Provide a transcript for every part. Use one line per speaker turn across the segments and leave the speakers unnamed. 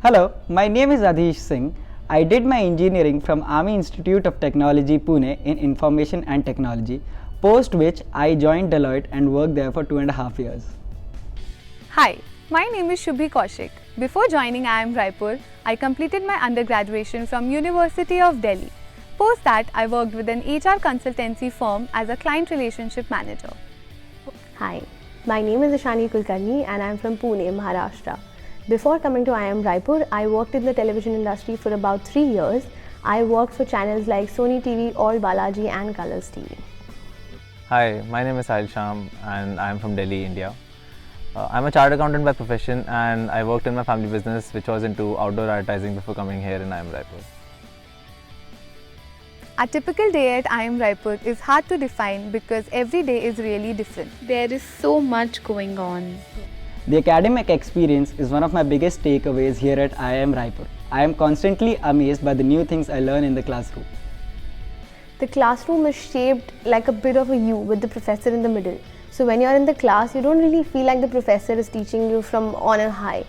Hello, my name is Adhish Singh. I did my engineering from Army Institute of Technology, Pune in Information and Technology, post which I joined Deloitte and worked there for 2.5 years.
Hi, my name is Shubhi Kaushik. Before joining IIM Raipur, I completed my undergraduation from University of Delhi. Post that, I worked with an HR consultancy firm as a client relationship manager.
Hi, my name is Ishani Kulkarni and I am from Pune, Maharashtra. Before coming to IIM Raipur, I worked in the television industry for about 3 years. I worked for channels like Sony TV, All Balaji and Colors TV.
Hi, my name is Sahil Shyam and I am from Delhi, India. I'm a chartered accountant by profession and I worked in my family business which was into outdoor advertising before coming here in IIM Raipur.
A typical day at IIM Raipur is hard to define because every day is really different.
There is so much going on.
The academic experience is one of my biggest takeaways here at IIM Raipur. I am constantly amazed by the new things I learn in the classroom.
The classroom is shaped like a bit of a U with the professor in the middle. So when you're in the class, you don't really feel like the professor is teaching you from on a high.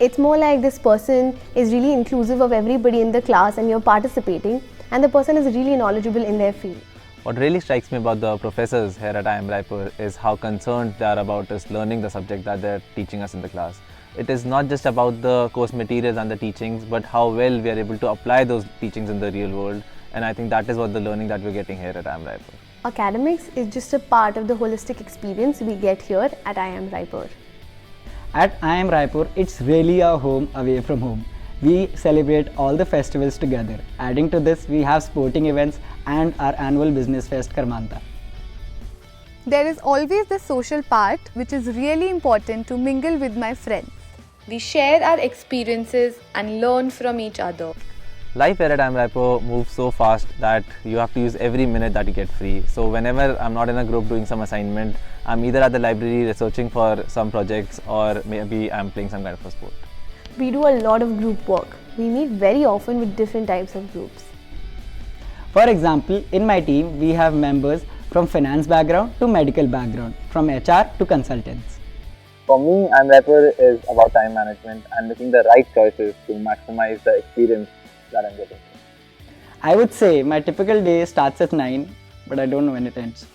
It's more like this person is really inclusive of everybody in the class and you're participating, and the person is really knowledgeable in their field.
What really strikes me about the professors here at IIM Raipur is how concerned they are about us learning the subject that they're teaching us in the class. It is not just about the course materials and the teachings, but how well we are able to apply those teachings in the real world, and I think that is what the learning that we're getting here at IIM Raipur.
Academics is just a part of the holistic experience we get here at IIM Raipur.
At IIM Raipur, it's really a home away from home. We celebrate all the festivals together. Adding to this, we have sporting events and our annual business fest Karmanta.
There is always the social part, which is really important to mingle with my friends.
We share our experiences and learn from each other.
Life here at IIM Raipur moves so fast that you have to use every minute that you get free. So whenever I'm not in a group doing some assignment, I'm either at the library researching for some projects or maybe I'm playing some kind of a sport.
We do a lot of group work. We meet very often with different types of groups.
For example, in my team, we have members from finance background to medical background, from HR to consultants.
For me, IIM Raipur is about time management and making the right choices to maximize the experience that I'm getting.
I would say my typical day starts at 9, but I don't know when it ends.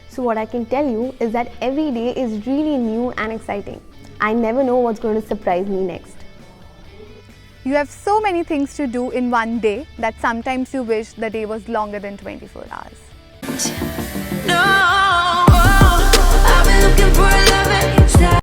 So what I can tell you is that every day is really new and exciting. I never know what's going to surprise me next.
You have so many things to do in one day that sometimes you wish the day was longer than 24 hours.
No.